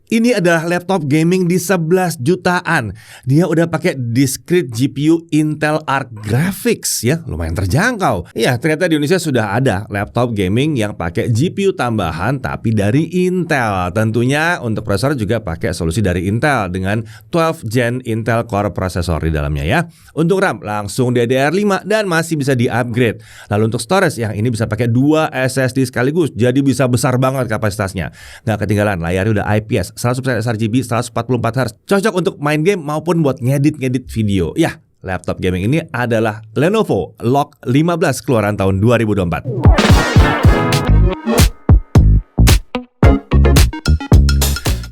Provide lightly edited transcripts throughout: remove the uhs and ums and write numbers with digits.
Ini adalah laptop gaming di 11 jutaan. Dia udah pakai discrete GPU Intel Arc Graphics ya, lumayan terjangkau. Ya, ternyata di Indonesia sudah ada laptop gaming yang pakai GPU tambahan tapi dari Intel. Tentunya untuk prosesor juga pakai solusi dari Intel dengan 12 Gen Intel Core prosesor di dalamnya ya. Untuk RAM langsung DDR5 dan masih bisa di-upgrade. Lalu untuk storage yang ini bisa pakai 2 SSD sekaligus, jadi bisa besar banget kapasitasnya. Nggak ketinggalan, layarnya udah IPS 100% sRGB 144 Hz, cocok untuk main game maupun buat ngedit video. Ya, laptop gaming ini adalah Lenovo Lock 15 keluaran tahun 2024.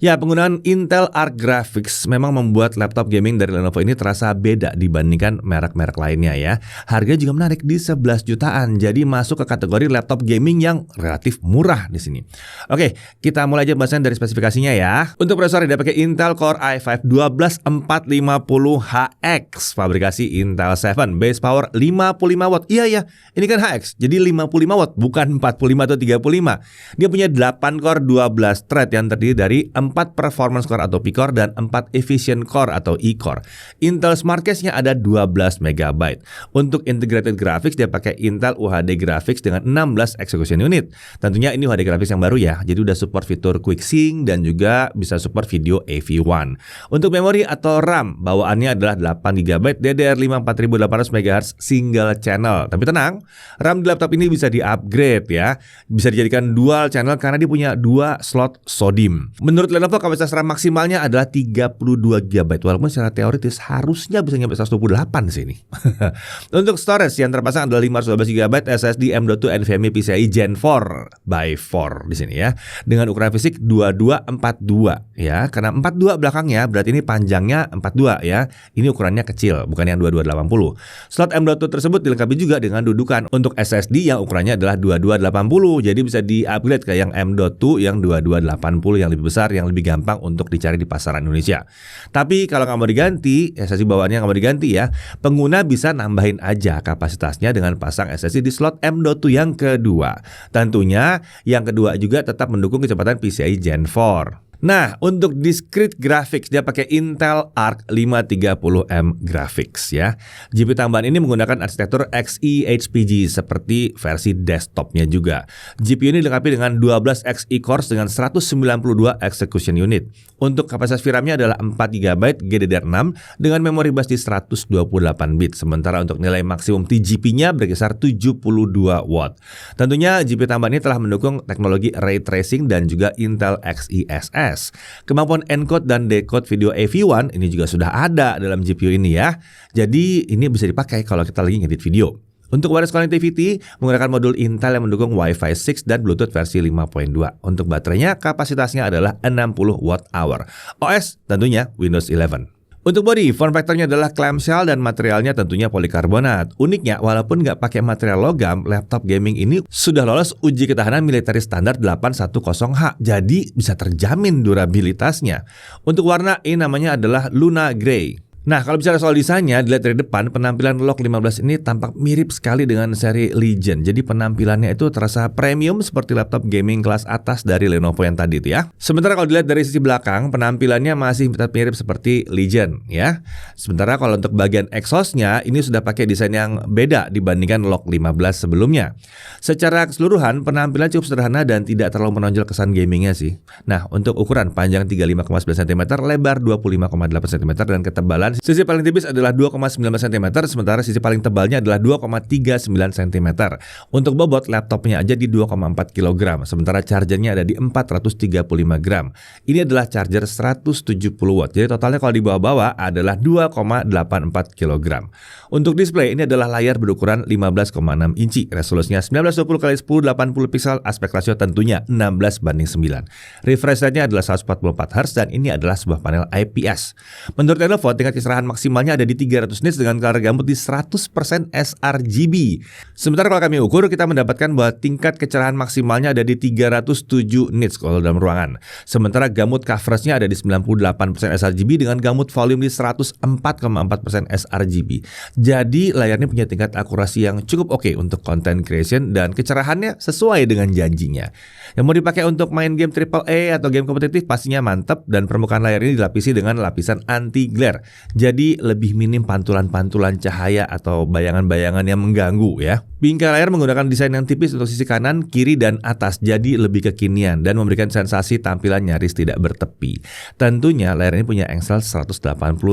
Ya, penggunaan Intel Arc Graphics memang membuat laptop gaming dari Lenovo ini terasa beda dibandingkan merek-merek lainnya ya. Harga juga menarik di 11 jutaan, jadi masuk ke kategori laptop gaming yang relatif murah di sini. Oke, kita mulai aja bahasan dari spesifikasinya ya. Untuk prosesor dia pakai Intel Core i5 12450HX, fabrikasi Intel 7, base power 55 watt. Iya, ini kan HX, jadi 55 watt, bukan 45 atau 35. Dia punya 8 core 12 thread yang terdiri dari 4 performance core atau P-core dan 4 efficient core atau E-core. Intel Smart Cache-nya ada 12 MB. Untuk integrated graphics dia pakai Intel UHD Graphics dengan 16 execution unit. Tentunya ini UHD Graphics yang baru ya, jadi udah support fitur Quick Sync dan juga bisa support video AV1. Untuk memori atau RAM, bawaannya adalah 8 GB DDR5 4800 MHz single channel. Tapi tenang, RAM di laptop ini bisa di-upgrade ya. Bisa dijadikan dual channel karena dia punya 2 slot SODIMM. Menurut Lenovo kapasitas RAM maksimalnya adalah 32 GB, walaupun secara teoritis harusnya bisa nyampe 128 sih ini. Untuk storage yang terpasang adalah 512 GB SSD M.2 NVMe PCIe Gen 4 by 4 di sini ya, dengan ukuran fisik 2242 ya. Karena 42 belakangnya berarti ini panjangnya 42 ya. Ini ukurannya kecil, bukan yang 2280. Slot M.2 tersebut dilengkapi juga dengan dudukan untuk SSD yang ukurannya adalah 2280. Jadi bisa di-upgrade ke yang M.2 yang 2280 yang lebih besar, yang lebih gampang untuk dicari di pasaran Indonesia. Tapi kalau nggak mau diganti, SSD bawaannya nggak mau diganti ya, pengguna bisa nambahin aja kapasitasnya dengan pasang SSD di slot M.2 yang kedua. Tentunya yang kedua juga tetap mendukung kecepatan PCIe Gen 4. Nah, untuk discrete graphics dia pakai Intel Arc 530M Graphics ya. GPU tambahan ini menggunakan arsitektur Xe-HPG seperti versi desktopnya juga. GPU ini dilengkapi dengan 12 Xe cores dengan 192 execution unit. Untuk kapasitas VRAM-nya adalah 4 GB GDDR6 dengan memori bus di 128 bit. Sementara untuk nilai maksimum TGP-nya berkisar 72 watt. Tentunya GPU tambahan ini telah mendukung teknologi ray tracing dan juga Intel XeSS. Kemampuan encode dan decode video AV1 ini juga sudah ada dalam GPU ini ya. Jadi ini bisa dipakai kalau kita lagi ngedit video. Untuk wireless connectivity menggunakan modul Intel yang mendukung Wi-Fi 6 dan Bluetooth versi 5.2. Untuk baterainya kapasitasnya adalah 60 Wh. OS tentunya Windows 11. Untuk body, form factor-nya adalah clamshell dan materialnya tentunya polikarbonat. Uniknya, walaupun nggak pakai material logam, laptop gaming ini sudah lolos uji ketahanan military standar 810H. Jadi bisa terjamin durabilitasnya. Untuk warna ini namanya adalah Luna Grey. Nah, kalau bicara soal desainnya, dilihat dari depan, penampilan Lock 15 ini tampak mirip sekali dengan seri Legion. Jadi penampilannya itu terasa premium seperti laptop gaming kelas atas dari Lenovo yang tadi itu ya. Sementara kalau dilihat dari sisi belakang, penampilannya masih tetap mirip seperti Legion ya. Sementara kalau untuk bagian exhaust-nya, ini sudah pakai desain yang beda dibandingkan Lock 15 sebelumnya. Secara keseluruhan, penampilan cukup sederhana dan tidak terlalu menonjol kesan gamingnya sih. Nah, untuk ukuran panjang 35,9 cm, lebar 25,8 cm, dan ketebalan sisi paling tipis adalah 2,9 cm, sementara sisi paling tebalnya adalah 2,39 cm. Untuk bobot laptopnya aja di 2,4 kg, sementara chargernya ada di 435 gram. Ini adalah charger 170 watt. Jadi totalnya kalau dibawa-bawa adalah 2,84 kg. Untuk display ini adalah layar berukuran 15,6 inci, resolusinya 1920x1080 pixel, aspek rasio tentunya 16:9. Refresh rate-nya adalah 144 Hz dan ini adalah sebuah panel IPS. Menurut Lenovo, tingkat kecerahan maksimalnya ada di 300 nits dengan color gamut di 100% sRGB. Sementara kalau kami ukur, kita mendapatkan bahwa tingkat kecerahan maksimalnya ada di 307 nits kalau dalam ruangan. Sementara gamut coveragenya ada di 98% sRGB dengan gamut volume di 104,4% sRGB. Jadi layarnya punya tingkat akurasi yang cukup oke untuk content creation dan kecerahannya sesuai dengan janjinya. Yang mau dipakai untuk main game AAA atau game kompetitif pastinya mantap, dan permukaan layar ini dilapisi dengan lapisan anti glare. Jadi lebih minim pantulan-pantulan cahaya atau bayangan-bayangan yang mengganggu ya. Bingkai layar menggunakan desain yang tipis untuk sisi kanan, kiri, dan atas, jadi lebih kekinian dan memberikan sensasi tampilan nyaris tidak bertepi. Tentunya layar ini punya angle 180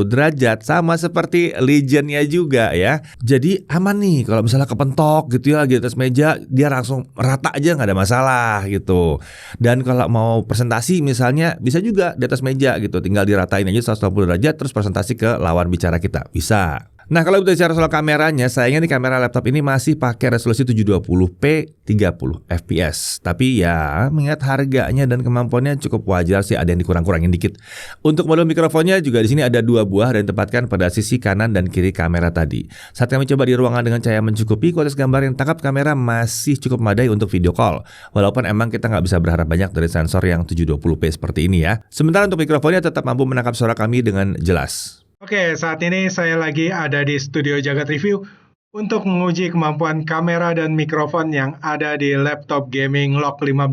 derajat, sama seperti Legion-nya juga ya. Jadi aman nih kalau misalnya kepentok gitu ya di atas meja, dia langsung rata aja, nggak ada masalah gitu. Dan kalau mau presentasi misalnya, bisa juga di atas meja gitu, tinggal diratain aja 180 derajat terus presentasi ke lawan bicara kita, bisa. Nah, kalau kita bicara soal kameranya, sayangnya nih kamera laptop ini masih pakai resolusi 720p 30 fps. Tapi ya, mengingat harganya dan kemampuannya cukup wajar sih, ada yang dikurang-kurangin dikit. Untuk modul mikrofonnya juga di sini ada 2 buah dan ditempatkan pada sisi kanan dan kiri kamera tadi. Saat kami coba di ruangan dengan cahaya mencukupi, kualitas gambar yang tangkap kamera masih cukup memadai untuk video call. Walaupun emang kita nggak bisa berharap banyak dari sensor yang 720p seperti ini ya. Sementara untuk mikrofonnya tetap mampu menangkap suara kami dengan jelas. Oke, saat ini saya lagi ada di studio Jagat Review untuk menguji kemampuan kamera dan mikrofon yang ada di laptop gaming Log 15.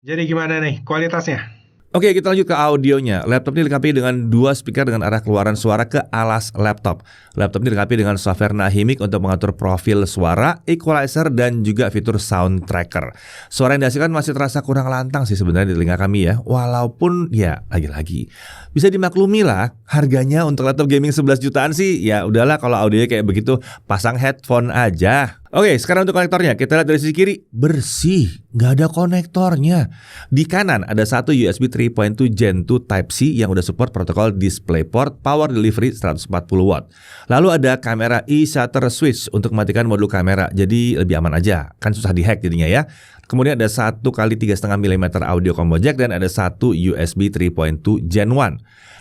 Jadi gimana nih kualitasnya? Oke, kita lanjut ke audionya. Laptop ini dilengkapi dengan 2 speaker dengan arah keluaran suara ke alas laptop. Laptop ini dilengkapi dengan software Nahimic untuk mengatur profil suara, equalizer, dan juga fitur sound tracker. Suara yang dihasilkan masih terasa kurang lantang sih sebenarnya di telinga kami ya. Walaupun ya lagi-lagi bisa dimaklumi lah, harganya untuk laptop gaming 11 jutaan sih ya udahlah, kalau audionya kayak begitu pasang headphone aja. Oke, sekarang untuk konektornya, kita lihat dari sisi kiri, bersih, nggak ada konektornya. Di kanan ada satu USB 3.2 Gen 2 Type-C yang udah support protokol DisplayPort Power Delivery 140 watt. Lalu ada kamera e-shutter switch untuk mematikan modul kamera, jadi lebih aman aja, kan susah dihack jadinya ya. Kemudian ada 1 kali 3,5 mm audio combo jack dan ada satu USB 3.2 Gen 1.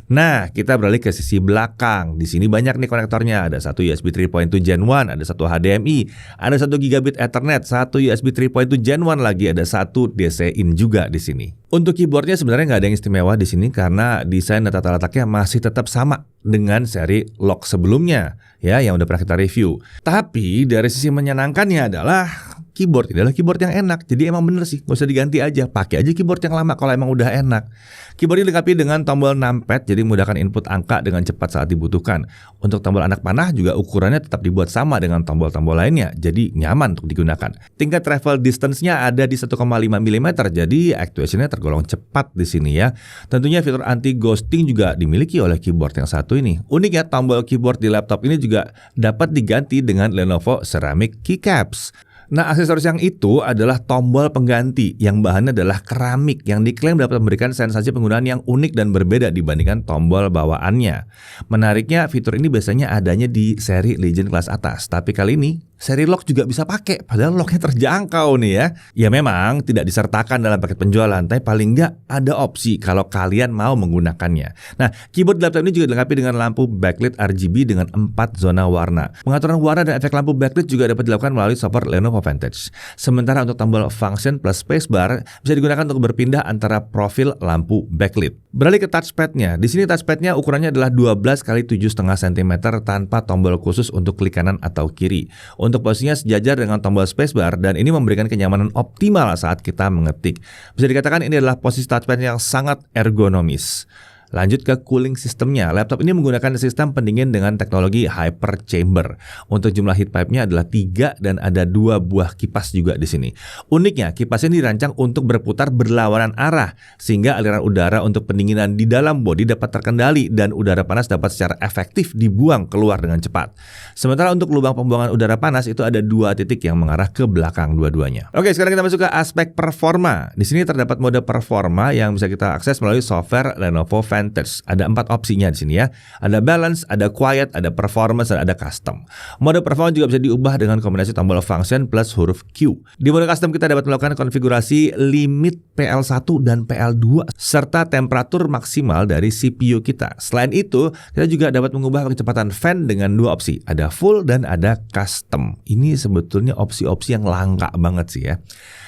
Nah, kita beralih ke sisi belakang. Di sini banyak nih konektornya. Ada satu USB 3.2 Gen 1, ada satu HDMI, ada 1 gigabit Ethernet, satu USB 3.2 Gen 1 lagi, ada satu DC in juga di sini. Untuk keyboardnya sebenarnya nggak ada yang istimewa di sini karena desain dan tata letaknya masih tetap sama dengan seri Log sebelumnya ya yang udah pernah kita review. Tapi dari sisi menyenangkannya adalah keyboard ini adalah keyboard yang enak. Jadi emang bener sih, gak usah diganti aja. Pakai aja keyboard yang lama kalau emang udah enak. Keyboard ini dilengkapi dengan tombol numpad, jadi memudahkan input angka dengan cepat saat dibutuhkan. Untuk tombol anak panah juga ukurannya tetap dibuat sama dengan tombol-tombol lainnya, jadi nyaman untuk digunakan. Tingkat travel distance-nya ada di 1,5 mm, jadi actuation-nya tergolong cepat di sini ya. Tentunya fitur anti ghosting juga dimiliki oleh keyboard yang satu ini. Uniknya tombol keyboard di laptop ini juga dapat diganti dengan Lenovo Ceramic Keycaps. Nah, aksesoris yang itu adalah tombol pengganti yang bahannya adalah keramik yang diklaim dapat memberikan sensasi penggunaan yang unik dan berbeda dibandingkan tombol bawaannya. Menariknya, fitur ini biasanya adanya di seri Legion kelas atas, tapi kali ini seri Log juga bisa pakai, padahal Lognya terjangkau nih ya. Ya memang tidak disertakan dalam paket penjualan, tapi paling nggak ada opsi kalau kalian mau menggunakannya. Nah, keyboard laptop ini juga dilengkapi dengan lampu backlit RGB dengan 4 zona warna. Pengaturan warna dan efek lampu backlit juga dapat dilakukan melalui software Lenovo Vantage. Sementara untuk tombol function plus spacebar bisa digunakan untuk berpindah antara profil lampu backlit. Beralih ke touchpad-nya. Di sini touchpad-nya ukurannya adalah 12 x 7,5 cm tanpa tombol khusus untuk klik kanan atau kiri. Untuk posisinya sejajar dengan tombol spacebar dan ini memberikan kenyamanan optimal saat kita mengetik. Bisa dikatakan ini adalah posisi touchpad yang sangat ergonomis. Lanjut ke cooling sistemnya. Laptop ini menggunakan sistem pendingin dengan teknologi hyper chamber. Untuk jumlah heat pipe-nya adalah 3 dan ada 2 buah kipas juga di sini. Uniknya, kipas ini dirancang untuk berputar berlawanan arah sehingga aliran udara untuk pendinginan di dalam bodi dapat terkendali dan udara panas dapat secara efektif dibuang keluar dengan cepat. Sementara untuk lubang pembuangan udara panas itu ada 2 titik yang mengarah ke belakang dua-duanya. Oke, sekarang kita masuk ke aspek performa. Di sini terdapat mode performa yang bisa kita akses melalui software Lenovo Advantage. Ada 4 opsinya di sini ya. Ada Balance, ada Quiet, ada Performance, dan ada Custom. Mode Performance juga bisa diubah dengan kombinasi tombol Function plus huruf Q. Di mode Custom kita dapat melakukan konfigurasi limit PL1 dan PL2 serta temperatur maksimal dari CPU kita. Selain itu, kita juga dapat mengubah kecepatan fan dengan 2 opsi. Ada Full dan ada Custom. Ini sebetulnya opsi-opsi yang langka banget sih ya.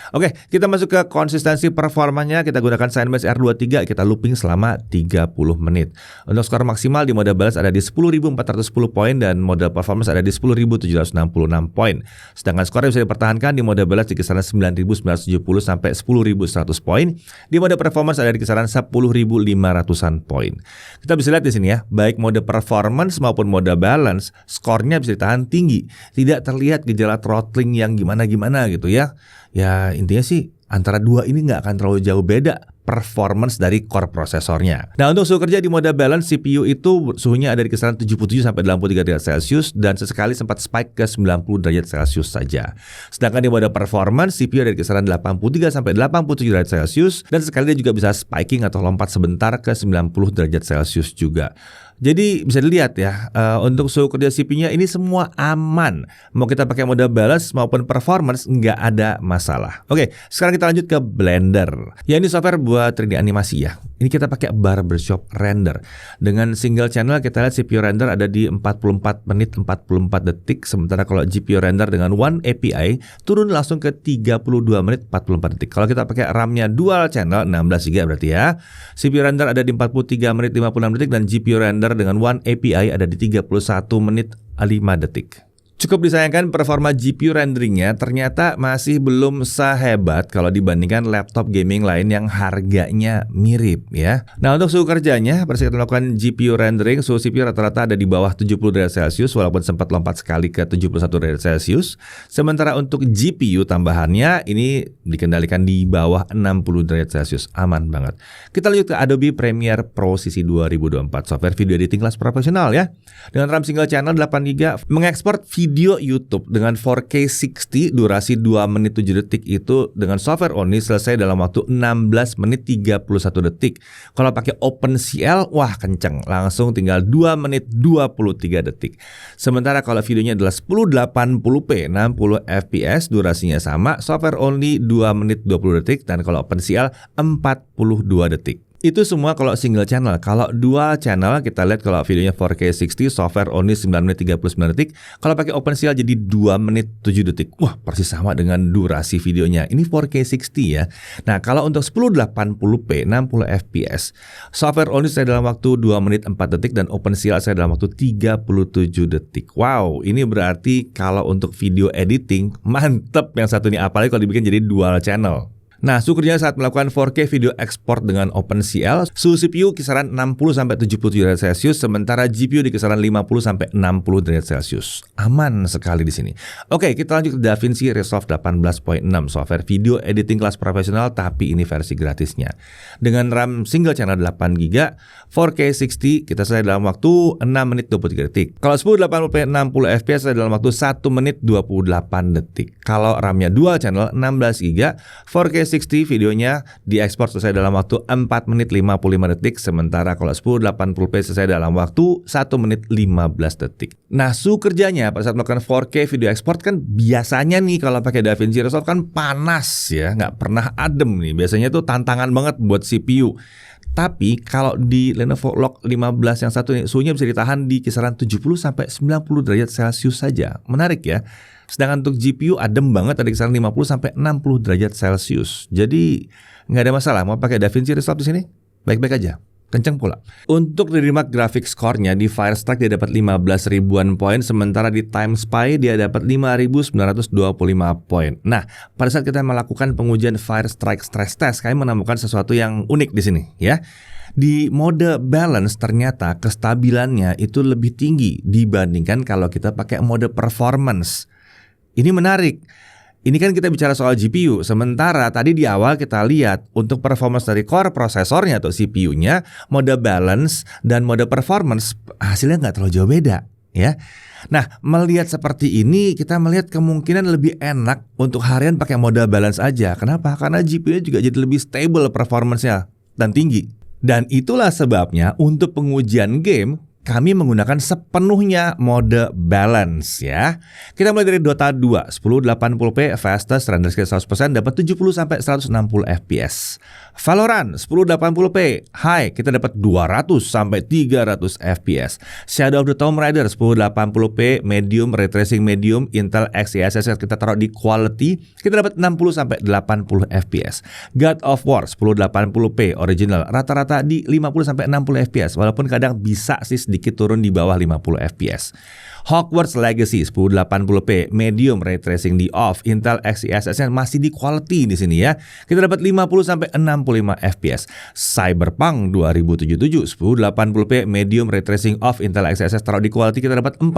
Oke, kita masuk ke konsistensi performanya. Kita gunakan Sandbase R23, kita looping selama 30 menit. Untuk skor maksimal di mode balance ada di 10.410 poin dan mode performance ada di 10.766 poin. Sedangkan skor yang bisa dipertahankan di mode balance di kisaran 9.970 sampai 10.100 poin. Di mode performance ada di kisaran 10.500-an poin. Kita bisa lihat di sini ya, baik mode performance maupun mode balance, skornya bisa ditahan tinggi. Tidak terlihat gejala throttling yang gimana-gimana gitu ya. Ya intinya sih antara dua ini nggak akan terlalu jauh beda performance dari core prosesornya. Nah untuk suhu kerja di mode balance, CPU itu suhunya ada di kisaran 77 sampai 83 derajat Celcius dan sesekali sempat spike ke 90 derajat Celcius saja. Sedangkan di mode performance, CPU ada di kisaran 83 sampai 87 derajat Celcius dan sekali dia juga bisa spiking atau lompat sebentar ke 90 derajat Celcius juga. Jadi bisa dilihat ya, untuk suhu kerja CPU-nya ini semua aman. Mau kita pakai mode balance maupun performance nggak ada masalah. Oke, sekarang kita lanjut ke Blender. Ya ini software buat 3D animasi ya. Ini kita pakai barbershop render. Dengan single channel kita lihat CPU render ada di 44 menit 44 detik. Sementara kalau GPU render dengan One API turun langsung ke 32 menit 44 detik. Kalau kita pakai RAM-nya dual channel 16 GB berarti ya. CPU render ada di 43 menit 56 detik dan GPU render dengan One API ada di 31 menit 5 detik. Cukup disayangkan performa GPU renderingnya ternyata masih belum sehebat kalau dibandingkan laptop gaming lain yang harganya mirip ya. Nah untuk suhu kerjanya, pada saat melakukan GPU rendering, suhu CPU rata-rata ada di bawah 70 derajat Celcius walaupun sempat lompat sekali ke 71 derajat Celcius. Sementara untuk GPU tambahannya ini dikendalikan di bawah 60 derajat Celcius, aman banget. Kita lanjut ke Adobe Premiere Pro CC 2024, software video editing kelas profesional ya. Dengan RAM single channel 8GB, mengekspor video YouTube dengan 4K 60 durasi 2 menit 7 detik itu dengan software only selesai dalam waktu 16 menit 31 detik. Kalau pakai OpenCL, wah kenceng, langsung tinggal 2 menit 23 detik. Sementara kalau videonya adalah 1080p 60 fps durasinya sama, software only 2 menit 20 detik dan kalau OpenCL 42 detik. Itu semua kalau single channel. Kalau dual channel kita lihat kalau videonya 4K 60 software only 9 menit 39 detik. Kalau pakai OpenCL jadi 2 menit 7 detik. Wah persis sama dengan durasi videonya. Ini 4K 60 ya. Nah kalau untuk 1080p 60 fps software only saya dalam waktu 2 menit 4 detik dan OpenCL saya dalam waktu 37 detik. Wow, ini berarti kalau untuk video editing mantep yang satu ini, apalagi kalau dibikin jadi dual channel. Nah, suhu kerjanya saat melakukan 4K video export dengan OpenCL, suhu CPU kisaran 60-77 derajat Celcius, sementara GPU di kisaran 50-60 derajat Celcius. Aman sekali di sini. Oke, kita lanjut ke DaVinci Resolve 18.6, software video editing kelas profesional, tapi ini versi gratisnya. Dengan RAM single channel 8GB, 4K 60, kita selesai dalam waktu 6 menit 23 detik. Kalau 1080p 60 fps saya dalam waktu 1 menit 28 detik. Kalau RAM-nya dual channel 16GB, 4K 60 videonya diekspor selesai dalam waktu 4 menit 55 detik. Sementara kalau 1080p selesai dalam waktu 1 menit 15 detik. Nah suhu kerjanya pada saat melakukan 4K video export kan biasanya nih kalau pakai DaVinci Resolve kan panas ya, nggak pernah adem nih. Biasanya tuh tantangan banget buat CPU. Tapi kalau di Lenovo Log 15 yang satu ini suhunya bisa ditahan di kisaran 70-90 derajat Celcius saja. Menarik ya. Sedangkan untuk GPU adem banget ada kisaran 50-60 derajat Celcius. Jadi nggak ada masalah mau pakai DaVinci Resolve di sini. Baik-baik aja. Kenceng pula. Untuk remark graphic score-nya di Firestrak dia dapat 15 ribuan poin, sementara di TimeSpy dia dapat 5.925 poin. Nah, pada saat kita melakukan pengujian Firestrak stress test, kami menemukan sesuatu yang unik di sini, ya. Di mode balance ternyata kestabilannya itu lebih tinggi dibandingkan kalau kita pakai mode performance. Ini menarik. Ini kan kita bicara soal GPU, sementara tadi di awal kita lihat untuk performance dari core prosesornya atau CPU-nya, mode balance dan mode performance hasilnya nggak terlalu jauh beda, ya. Nah, melihat seperti ini kita melihat kemungkinan lebih enak untuk harian pakai mode balance aja. Kenapa? Karena GPU-nya juga jadi lebih stable performance-nya dan tinggi. Dan itulah sebabnya untuk pengujian game kami menggunakan sepenuhnya mode balance ya. Kita mulai dari Dota 2 1080p fastest render speed 100% dapat 70 sampai 160 fps. Valorant 1080p high kita dapat 200 sampai 300 fps. Shadow of the Tomb Raider 1080p medium ray tracing medium Intel XeSS kita taruh di quality kita dapat 60 sampai 80 fps. God of War 1080p original rata-rata di 50 sampai 60 fps walaupun kadang bisa sih sedikit turun di bawah 50 fps. Hogwarts Legacy 1080p medium ray tracing di off Intel XeSS masih di quality di sini ya. Kita dapat 50 sampai 65 fps. Cyberpunk 2077 1080p medium ray tracing off Intel XeSS taruh di quality kita dapat 45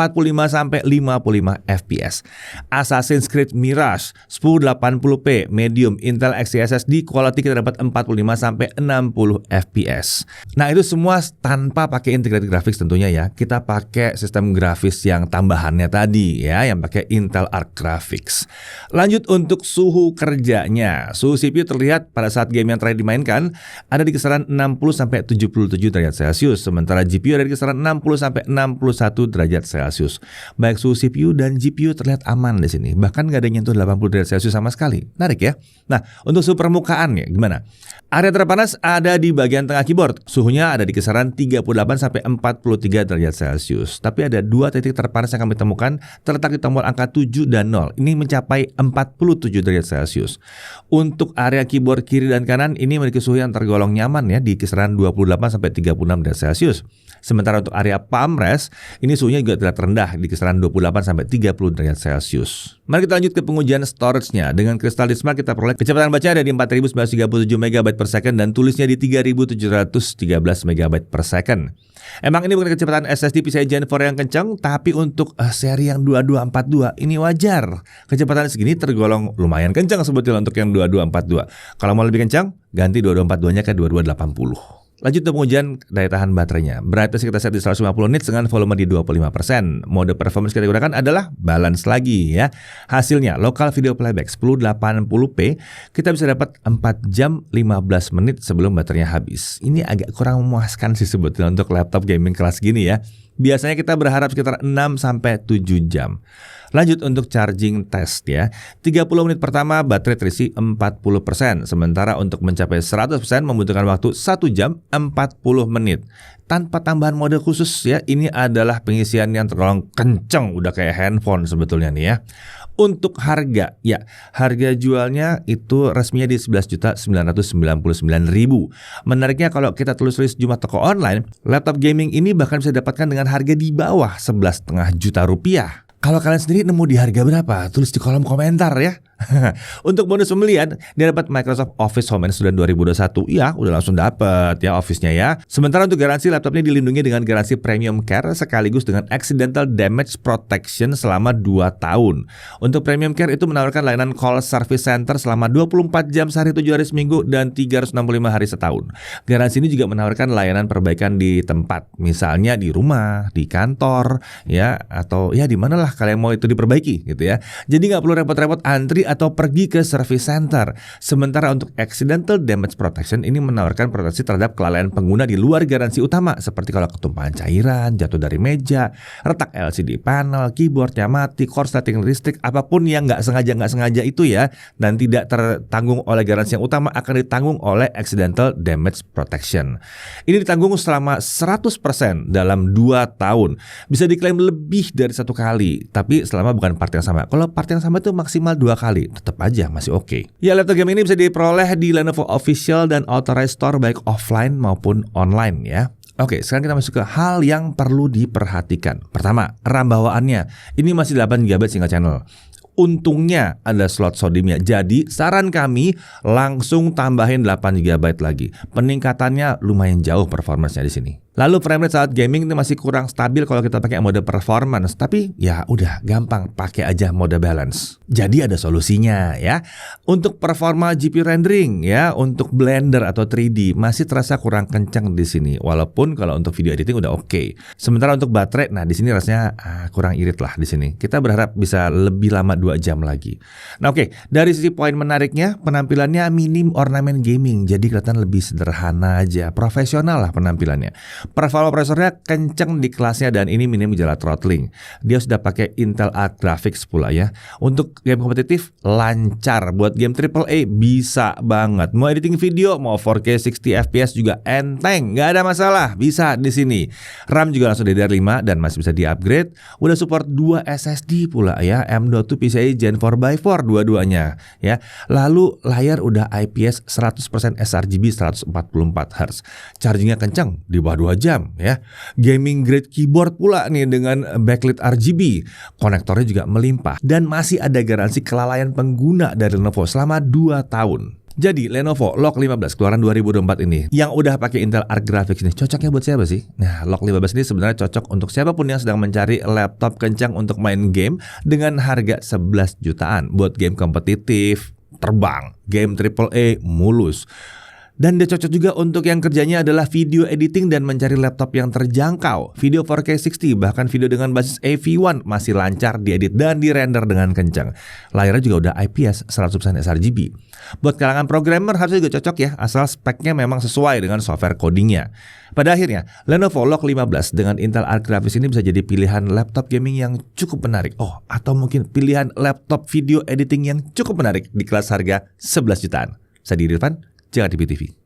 sampai 55 fps. Assassin's Creed Mirage 1080p medium Intel XeSS di quality kita dapat 45 sampai 60 fps. Nah, itu semua tanpa pakai integrated graphics tentunya ya. Kita pakai sistem grafis yang tambahannya tadi ya, yang pakai Intel Arc Graphics. Lanjut untuk suhu kerjanya. Suhu CPU terlihat pada saat game yang terakhir dimainkan ada di kisaran 60 sampai 77 derajat Celcius, sementara GPU ada di kisaran 60 sampai 61 derajat Celcius. Baik suhu CPU dan GPU terlihat aman di sini. Bahkan nggak ada nyentuh 80 derajat Celcius sama sekali. Menarik ya. Nah, untuk suhu permukaan ya gimana? Area terpanas ada di bagian tengah keyboard. Suhunya ada di kisaran 38 sampai 43 derajat Celcius. Tapi ada dua titik terpanas yang kami temukan terletak di tombol angka 7 dan 0. Ini mencapai 47 derajat Celcius. Untuk area keyboard kiri dan kanan ini memiliki suhu yang tergolong nyaman ya di kisaran 28 sampai 36 derajat Celcius. Sementara untuk area palm rest ini suhunya juga terlihat rendah di kisaran 28 sampai 30 derajat Celcius. Mari kita lanjut ke pengujian storage-nya. Dengan Crystal Disk Smart kita peroleh kecepatan baca ada di 4937 MB per second dan tulisnya di 3713 MB per second. Emang ini bukan kecepatan SSD PCIe Gen 4 yang kencang, tapi untuk seri yang 2242 ini wajar. Kecepatan segini tergolong lumayan kencang sebetulnya untuk yang 2242. Kalau mau lebih kencang, ganti 2242-nya ke 2280. Lanjut untuk pengujian daya tahan baterainya. Brightness kita set di 150 nits dengan volume di 25%. Mode performance kita gunakan adalah balance lagi ya. Hasilnya local video playback 1080p kita bisa dapat 4 jam 15 menit sebelum baterainya habis. Ini agak kurang memuaskan sih sebetulnya untuk laptop gaming kelas gini ya. Biasanya kita berharap sekitar 6 sampai 7 jam. Lanjut untuk charging test ya. 30 menit pertama baterai terisi 40%. Sementara untuk mencapai 100% membutuhkan waktu 1 jam 40 menit. Tanpa tambahan mode khusus ya. Ini adalah pengisian yang tergolong kenceng. Udah kayak handphone sebetulnya nih ya. Untuk harga, ya harga jualnya itu resminya di 11.999.000. Menariknya kalau kita tulis jumlah toko online, laptop gaming ini bahkan bisa didapatkan dengan harga di bawah 11,5 juta rupiah. Kalau kalian sendiri nemu di harga berapa? Tulis di kolom komentar ya. Untuk bonus pembelian, dia dapat Microsoft Office Home Student 2021. Ya, udah langsung dapat ya Office-nya ya. Sementara untuk garansi laptopnya dilindungi dengan garansi Premium Care sekaligus dengan Accidental Damage Protection selama 2 tahun. Untuk Premium Care itu menawarkan layanan call service center selama 24 jam sehari 7 hari seminggu dan 365 hari setahun. Garansi ini juga menawarkan layanan perbaikan di tempat, misalnya di rumah, di kantor, ya atau ya di mana lah kalian mau itu diperbaiki gitu ya. Jadi nggak perlu repot-repot antri atau pergi ke service center. Sementara untuk Accidental Damage Protection ini menawarkan proteksi terhadap kelalaian pengguna di luar garansi utama, seperti kalau ketumpahan cairan, jatuh dari meja, retak LCD panel, keyboardnya mati, korsleting listrik, apapun yang nggak sengaja itu ya, dan tidak tertanggung oleh garansi yang utama akan ditanggung oleh Accidental Damage Protection. Ini ditanggung selama 100% dalam 2 tahun. Bisa diklaim lebih dari 1 kali, tapi selama bukan part yang sama. Kalau part yang sama itu maksimal 2 kali, tetap aja masih oke. Ya, laptop game ini bisa diperoleh di Lenovo Official dan Authorized Store baik offline maupun online ya. Oke, sekarang kita masuk ke hal yang perlu diperhatikan. Pertama, RAM bawaannya. Ini masih 8GB single channel. Untungnya ada slot SODIMM-nya. Jadi saran kami langsung tambahin 8GB lagi. Peningkatannya lumayan jauh performanya di sini. Lalu frame rate saat gaming itu masih kurang stabil kalau kita pakai mode performance. Tapi ya udah gampang, pakai aja mode balance. Jadi ada solusinya ya. Untuk performa GPU rendering ya, untuk Blender atau 3D masih terasa kurang kencang di sini. Walaupun kalau untuk video editing udah oke. Sementara untuk baterai, nah di sini rasanya kurang irit lah di sini. Kita berharap bisa lebih lama 2 jam lagi. Nah oke, dari sisi poin menariknya, penampilannya minim ornamen gaming. Jadi kelihatan lebih sederhana aja, profesional lah penampilannya. Performa prosesornya kenceng di kelasnya dan ini minim gejala throttling. Dia sudah pakai Intel Arc Graphics pula ya. Untuk game kompetitif lancar, buat game AAA bisa banget. Mau editing video, mau 4K 60 fps juga enteng, nggak ada masalah, bisa di sini. RAM juga langsung DDR5 dan masih bisa di-upgrade. Udah support 2 SSD pula ya, M.2 PCIe Gen 4x4 dua-duanya ya. Lalu layar udah IPS 100% sRGB 144 Hz. Chargingnya kenceng di bawah 2 jam ya. Gaming grade keyboard pula nih dengan backlit RGB. Konektornya juga melimpah dan masih ada garansi kelalaian pengguna dari Lenovo selama 2 tahun. Jadi Lenovo Log 15 keluaran 2024 ini yang udah pakai Intel Arc Graphics ini cocoknya buat siapa sih? Nah, Log 15 ini sebenarnya cocok untuk siapapun yang sedang mencari laptop kencang untuk main game dengan harga 11 jutaan buat game kompetitif, terbang, game AAA mulus. Dan dia cocok juga untuk yang kerjanya adalah video editing dan mencari laptop yang terjangkau. Video 4K 60 bahkan video dengan basis AV1 masih lancar diedit dan dirender dengan kencang. Layarnya juga udah IPS 100% sRGB. Buat kalangan programmer harusnya juga cocok ya, asal speknya memang sesuai dengan software codingnya. Pada akhirnya, Lenovo Log 15 dengan Intel Arc Graphics ini bisa jadi pilihan laptop gaming yang cukup menarik. Oh, atau mungkin pilihan laptop video editing yang cukup menarik di kelas harga 11 jutaan. Saya Irfan, Jagat TV.